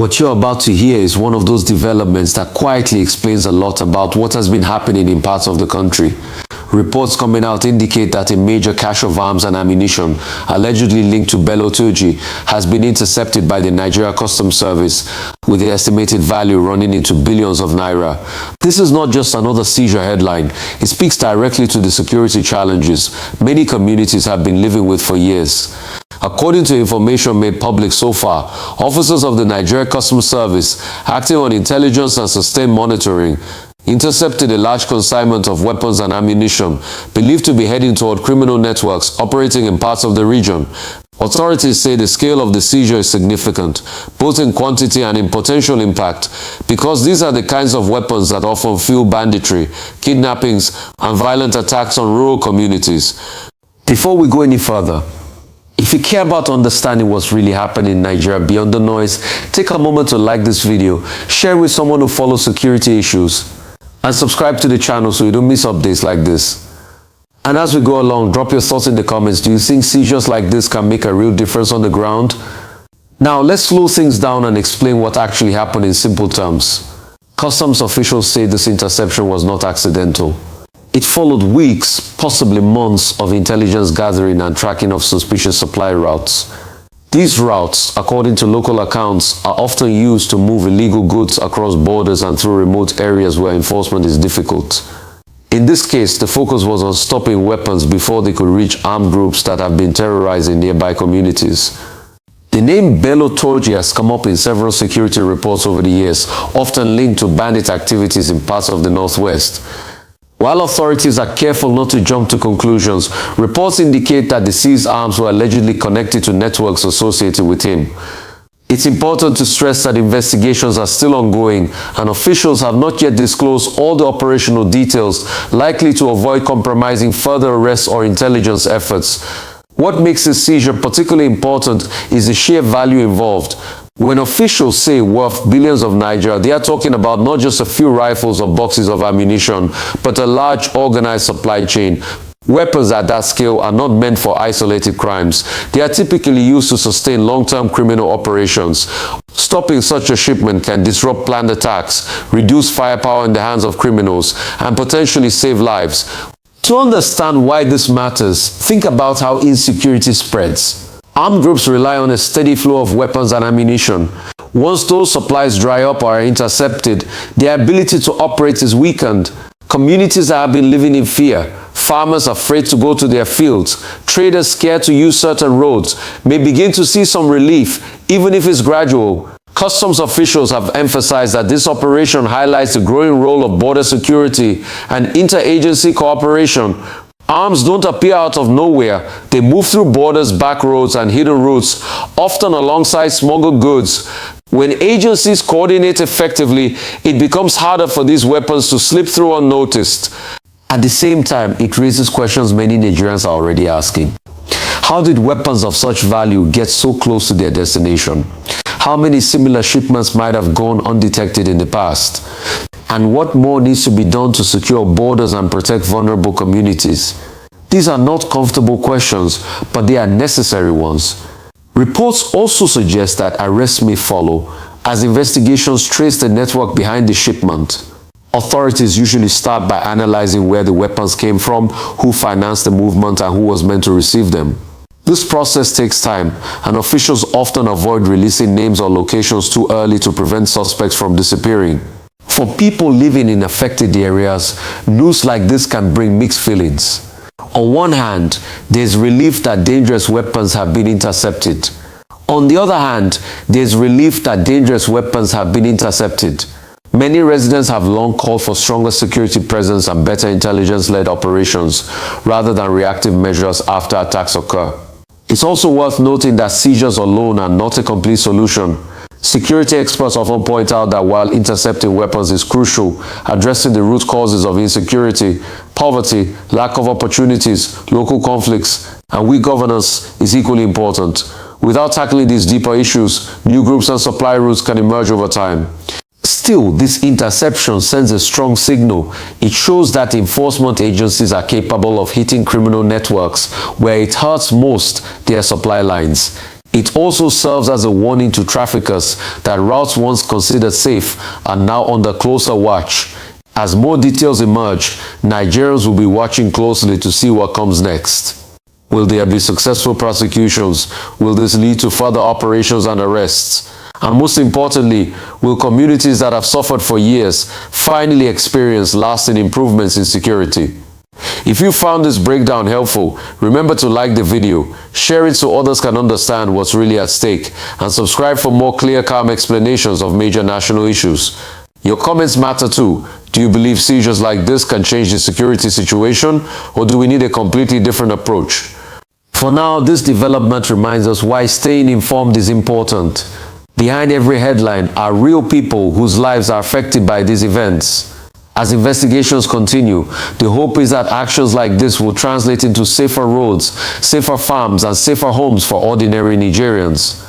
What you're about to hear is one of those developments that quietly explains a lot about what has been happening in parts of the country. Reports coming out indicate that a major cache of arms and ammunition, allegedly linked to Bello Turji, has been intercepted by the Nigeria Customs Service, with the estimated value running into billions of naira. This is not just another seizure headline. It speaks directly to the security challenges many communities have been living with for years. According to information made public so far, officers of the Nigeria Customs Service, acting on intelligence and sustained monitoring, intercepted a large consignment of weapons and ammunition believed to be heading toward criminal networks operating in parts of the region. Authorities say the scale of the seizure is significant, both in quantity and in potential impact, because these are the kinds of weapons that often fuel banditry, kidnappings, and violent attacks on rural communities. Before we go any further, if you care about understanding what's really happening in Nigeria beyond the noise, take a moment to like this video, share with someone who follows security issues, and subscribe to the channel so you don't miss updates like this. And as we go along, drop your thoughts in the comments. Do you think seizures like this can make a real difference on the ground? Now, let's slow things down and explain what actually happened in simple terms. Customs officials say this interception was not accidental. It followed weeks, possibly months, of intelligence gathering and tracking of suspicious supply routes. These routes, according to local accounts, are often used to move illegal goods across borders and through remote areas where enforcement is difficult. In this case, the focus was on stopping weapons before they could reach armed groups that have been terrorizing nearby communities. The name Bello Turji has come up in several security reports over the years, often linked to bandit activities in parts of the northwest. While authorities are careful not to jump to conclusions, reports indicate that the seized arms were allegedly connected to networks associated with him. It's important to stress that investigations are still ongoing and officials have not yet disclosed all the operational details likely to avoid compromising further arrests or intelligence efforts. What makes this seizure particularly important is the sheer value involved. When officials say worth billions of naira, they are talking about not just a few rifles or boxes of ammunition, but a large organized supply chain. Weapons at that scale are not meant for isolated crimes. They are typically used to sustain long-term criminal operations. Stopping such a shipment can disrupt planned attacks, reduce firepower in the hands of criminals, and potentially save lives. To understand why this matters, think about how insecurity spreads. Armed groups rely on a steady flow of weapons and ammunition. Once those supplies dry up or are intercepted, their ability to operate is weakened. Communities that have been living in fear, farmers afraid to go to their fields, traders scared to use certain roads, may begin to see some relief, even if it's gradual. Customs officials have emphasized that this operation highlights the growing role of border security and interagency cooperation. Arms don't appear out of nowhere. They move through borders, back roads, and hidden routes, often alongside smuggled goods. When agencies coordinate effectively, it becomes harder for these weapons to slip through unnoticed. At the same time, it raises questions many Nigerians are already asking. How did weapons of such value get so close to their destination? How many similar shipments might have gone undetected in the past? And what more needs to be done to secure borders and protect vulnerable communities? These are not comfortable questions, but they are necessary ones. Reports also suggest that arrests may follow as investigations trace the network behind the shipment. Authorities usually start by analyzing where the weapons came from, who financed the movement, and who was meant to receive them. This process takes time, and officials often avoid releasing names or locations too early to prevent suspects from disappearing. For people living in affected areas, news like this can bring mixed feelings. On one hand, there's relief that dangerous weapons have been intercepted. On the other hand, there's relief that dangerous weapons have been intercepted. Many residents have long called for stronger security presence and better intelligence-led operations, rather than reactive measures after attacks occur. It's also worth noting that seizures alone are not a complete solution. Security experts often point out that while intercepting weapons is crucial, addressing the root causes of insecurity, poverty, lack of opportunities, local conflicts, and weak governance is equally important. Without tackling these deeper issues, new groups and supply routes can emerge over time. Still, this interception sends a strong signal. It shows that enforcement agencies are capable of hitting criminal networks where it hurts most, their supply lines. It also serves as a warning to traffickers that routes once considered safe are now under closer watch. As more details emerge, Nigerians will be watching closely to see what comes next. Will there be successful prosecutions? Will this lead to further operations and arrests? And most importantly, will communities that have suffered for years finally experience lasting improvements in security? If you found this breakdown helpful, remember to like the video, share it so others can understand what's really at stake, and subscribe for more clear, calm explanations of major national issues. Your comments matter too. Do you believe seizures like this can change the security situation, or do we need a completely different approach? For now, this development reminds us why staying informed is important. Behind every headline are real people whose lives are affected by these events. As investigations continue, the hope is that actions like this will translate into safer roads, safer farms, and safer homes for ordinary Nigerians.